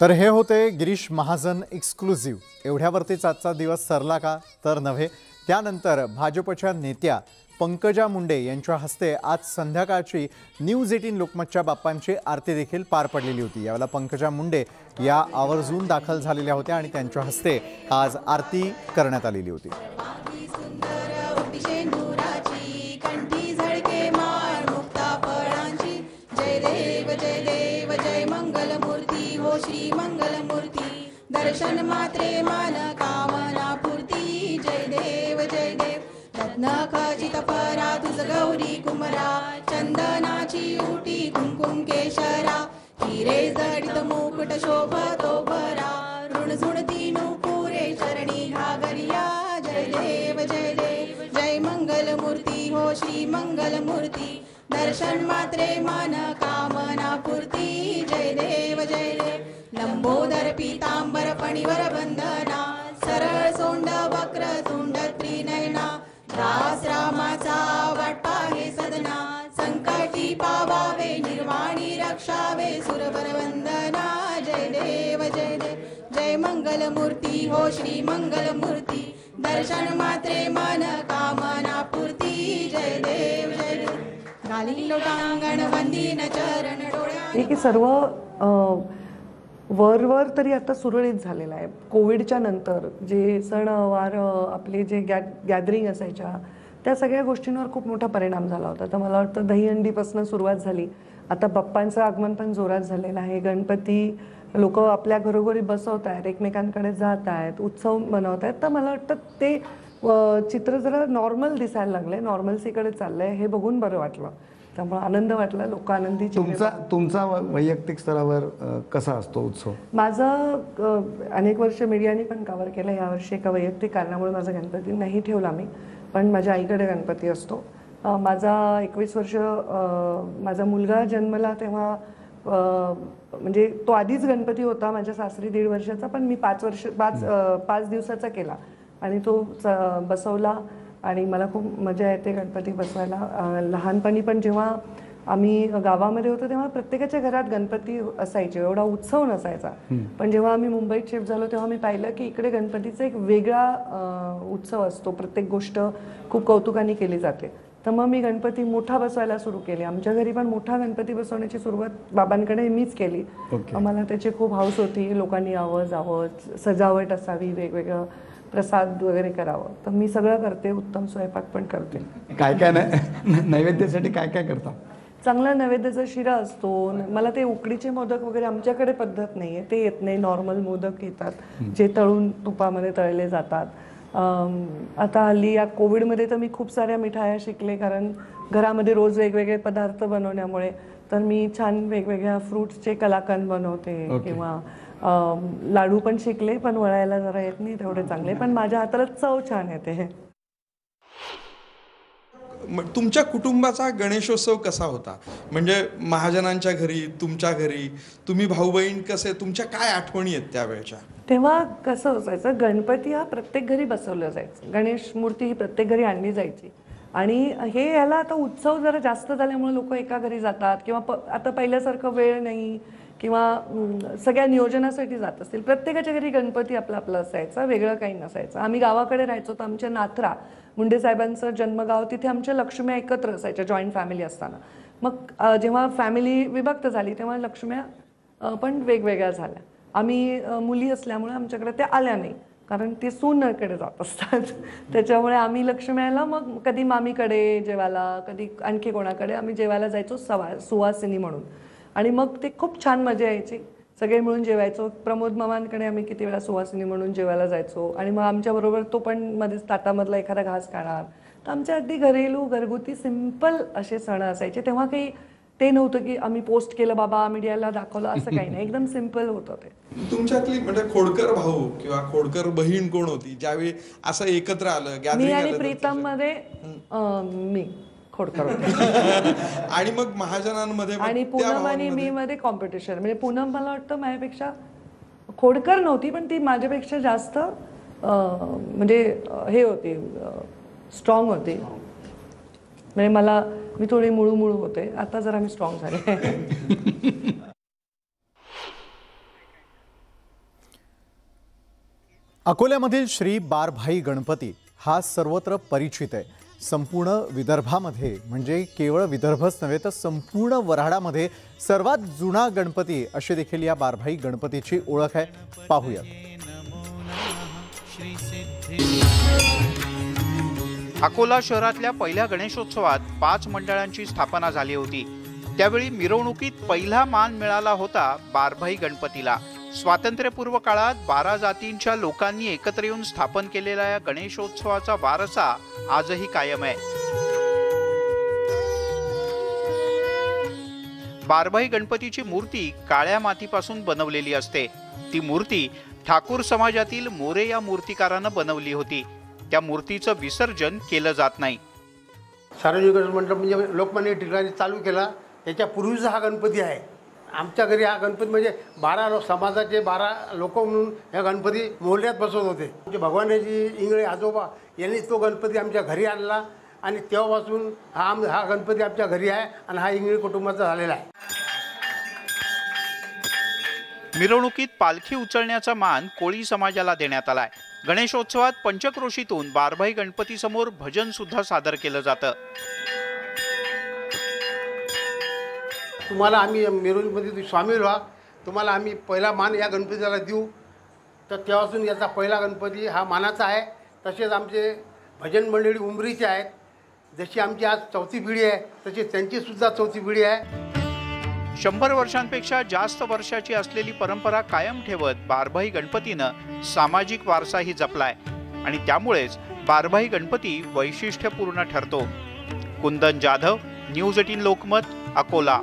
तर हे होते गिरीश महाजन एक्सक्लुझिव्ह. एवढ्यावरतीच आजचा दिवस सरला का? तर नव्हे. त्यानंतर भाजपच्या नेत्या पंकजा मुंडे यांच्या हस्ते आज संध्याकाळची न्यूज 18 लोकमतच्या बाप्पांची आरती देखील पार पडलेली होती. यावेळेला पंकजा मुंडे या आवर्जून दाखल झालेल्या होत्या आणि त्यांच्या हस्ते आज आरती करण्यात आलेली होती. श्री मंगलमूर्ती दर्शन मात्रे मान कामना पूर्ती. जय देव रत्न खचित परा तुझ गौरी कुमरा. चंदनाची उटी कुंकुम केशरा. हिरे जडित मुकुट शोभतो भरा. ऋणझुणती नुपुरे चरणी घागरिया. जय देव जय मंगलमूर्ती हो श्री मंगलमूर्ती. दर्शन मात्रे मान कामना पूर्ती. जय देव लंबोदर पीतांबर फणीवर बंधना. सरळ सोंड वक्र तुंड त्रिनयना. दास रामाचा वाटपा हे सदना. संकटी पावावे निर्वाणी रक्षावे सुरवर वंदना. जय देव जय मंगलमूर्ती हो श्री मंगलमूर्ती. दर्शन मात्रे मन कामना पूर्ती. जय देव घाली लोटांगण वंदीन चरण डोळ्या. की सर्व वर तरी आता सुरळीत झालेला आहे. कोविडच्या नंतर जे सणवार आपले जे गॅदरिंग असायच्या त्या सगळ्या गोष्टींवर खूप मोठा परिणाम झाला होता. तर मला वाटतं दहीहंडीपासून सुरुवात झाली. आता बाप्पांचं आगमन पण जोरात झालेलं आहे. गणपती लोक आपल्या घरोघरी बसवत आहेत, एकमेकांकडे जात आहेत, उत्सव मनवत आहेत. तर मला वाटतं ते चित्र जरा नॉर्मल दिसायला लागलंय, नॉर्मल्सीकडे चाललंय. हे बघून बरं वाटलं. त्यामुळे आनंद वाटला. लोक आनंदी. तुमचा वैयक्तिक स्तरावर कसा असतो उत्सव? माझा अनेक वर्ष मीडियाने पण कव्हर केलं. यावर्षी एका वैयक्तिक कारणामुळे माझा गणपती नाही ठेवला मी, पण माझ्या आईकडे गणपती असतो. माझा 21 वर्ष माझा मुलगा जन्मला तेव्हा म्हणजे तो आधीच गणपती होता माझ्या सासरी 1.5 वर्षाचा, पण मी 5 दिवसाचा केला आणि तो बसवला. आणि मला खूप मजा येते गणपती बसवायला. लहानपणी पण जेव्हा आम्ही गावामध्ये होतो तेव्हा प्रत्येकाच्या घरात गणपती असायचे, एवढा उत्सव नसायचा. पण जेव्हा आम्ही मुंबईत शिफ्ट झालो तेव्हा मी पाहिलं की इकडे गणपतीचा एक वेगळा उत्सव असतो. प्रत्येक गोष्ट खूप कौतुकाने केली जाते. तर मग मी गणपती मोठा बसवायला सुरू केली. आमच्या घरी पण मोठा गणपती बसवण्याची सुरुवात बाबांकडे मीच केली. मला त्याची खूप हौस होती. लोकांनी यावं, सजावट असावी, वेगवेगळं प्रसाद वगैरे करावं. तर मी सगळं करते. उत्तम स्वयंपाक पण करते. काय नैवेद्यासाठी काय करता? चांगला नैवेद्याचा शिरा असतो. मला ते उकडीचे मोदक वगैरे आमच्याकडे पद्धत नाही आहे, ते येत नाही. नॉर्मल मोदक येतात जे तळून तुपामध्ये तळले जातात. आता हल्ली या कोविडमध्ये तर मी खूप साऱ्या मिठाया शिकले, कारण घरामध्ये रोज वेगवेगळे पदार्थ बनवण्यामुळे. तर मी छान वेगवेगळ्या फ्रूट्सचे कलाकंद बनवते किंवा लाडू पण शिकले, पण वळायला जरा येत नाही तेवढे चांगले. पण माझ्या हाताला चव छान येते. तुमच्या कुटुंबाचा गणेशोत्सव कसा होता? म्हणजे महाजनांच्या घरी, तुमच्या घरी, तुम्ही भाऊ बहीण कसे, तुमच्या काय आठवणी आहेत त्यावेळेच्या? तेव्हा कसं असायचं, गणपती हा प्रत्येक घरी बसवलं जायचं. गणेश मूर्ती ही प्रत्येक घरी आणली जायची. आणि हे याला आता उत्सव जरा जास्त झाल्यामुळे लोक एका घरी जातात किंवा आता पहिल्यासारखं वेळ नाही किंवा सगळ्या नियोजनासाठी जात असतील. प्रत्येकाच्या घरी गणपती आपला असायचा, वेगळं काही नसायचं. आम्ही गावाकडे राहायचो तर आमच्या नाथरा, मुंडे साहेबांचं जन्मगाव, तिथे आमच्या लक्ष्म्या एकत्र असायच्या जॉईंट फॅमिली असताना. मग जेव्हा फॅमिली विभक्त झाली तेव्हा लक्ष्म्या पण वेगवेगळ्या झाल्या. आम्ही मुली असल्यामुळे आमच्याकडे त्या आल्या नाही, कारण ते सूनकडे जात असतात. त्याच्यामुळे आम्ही लक्ष्म्याला मग कधी मामीकडे जेवायला, कधी आणखी कोणाकडे आम्ही जेवायला जायचो सुवासिनी म्हणून. आणि मग ते खूप छान मजा यायची. सगळे मिळून जेवायचो. प्रमोद मामांकडे आम्ही किती वेळा सुवासिनी म्हणून जेवायला जायचो. आणि मग आमच्याबरोबर तो पण मध्येच ताटामधला एखादा घास खाणार. तर आमच्या अगदी घरगुती सिम्पल असे सण असायचे. तेव्हा काही ते नव्हतं की आम्ही पोस्ट केलं बाबा मीडियाला दाखवलं, असं काही नाही. एकदम सिम्पल होतं ते. तुमच्यातली म्हणजे खोडकर भाऊ किंवा खोडकर बहीण कोण होती ज्यावेळी असं एकत्र आलं? मी आणि प्रीतम मध्ये मी खोडकर होते. आणि मग महाजनांमध्ये आणि पूनम आणि मी मध्ये कॉम्पिटिशन. म्हणजे पूनम मला वाटतं माझ्यापेक्षा खोडकर नव्हती, पण ती माझ्यापेक्षा जास्त म्हणजे हे होती, स्ट्रॉंग होती. म्हणजे मी थोडी मुळू होते. आता जरा मी स्ट्रॉंग झाले. अकोल्यामधील श्री बारभाई गणपती हा सर्वत्र परिचित आहे. संपूर्ण विदर्भामध्ये म्हणजे केवळ विदर्भच नव्हे तर संपूर्ण वऱ्हाडामध्ये सर्वात जुना गणपती अशी देखील या बारभाई गणपतीची ओळख आहे. पाहूया. अकोला शहरातल्या पहिल्या गणेशोत्सवात 5 मंडळांची स्थापना झाली होती. त्यावेळी मिरवणुकीत पहिला मान मिळाला होता बारभाई गणपतीला. स्वातंत्र्यपूर्व काळात 12 जातींच्या लोकांनी एकत्र येऊन स्थापन केलेल्या या गणेशोत्सवाचा वारसा आजही कायम आहे. बारभाई गणपतीची मूर्ती काळ्या मातीपासून बनवलेली असते. ती मूर्ती ठाकूर समाजातील मोरे या मूर्तिकारानं बनवली होती. त्या मूर्तीचं विसर्जन केलं जात नाही. सार्वजनिक गणेश मंडळ म्हणजे लोकमान्य टिळकांनी चालू केला. त्याच्यापूर्वीचा हा गणपती आहे. आमच्या घरी हा गणपती म्हणजे 12 समाजाचे 12 लोक म्हणून ह्या गणपती मोहल्यात बसवत होते. म्हणजे भगवानाजी इंगळे आजोबा यांनी तो गणपती आमच्या घरी आणला आणि तेव्हापासून हा गणपती आमच्या घरी आहे आणि हा इंगळे कुटुंबाचा झालेला आहे. मिरवणुकीत पालखी उचलण्याचा मान कोळी समाजाला देण्यात आलाय. गणेशोत्सवात पंचक्रोशीतून बारभाई गणपती समोर भजन सुद्धा सादर केलं जातं. तुम्हाला आम्ही मिरवणुकीमध्ये सामील व्हा, तुम्हाला आम्ही पहिला मान या गणपतीला देऊ. तर तेव्हापासून याचा पहिला गणपती हा मानाचा आहे. तसेच आमचे भजन मंडळी उमरीचे आहेत. जशी आमची आज 4थी पिढी आहे तशी त्यांची सुद्धा 4थी पिढी आहे. 100 वर्षांपेक्षा जास्त वर्षाची असलेली परंपरा कायम ठेवत बारभाई गणपतीनं सामाजिक वारसाही जपलाय आणि त्यामुळेच बारभाई गणपती वैशिष्ट्यपूर्ण ठरतो. कुंदन जाधव, न्यूज 18 लोकमत, अकोला.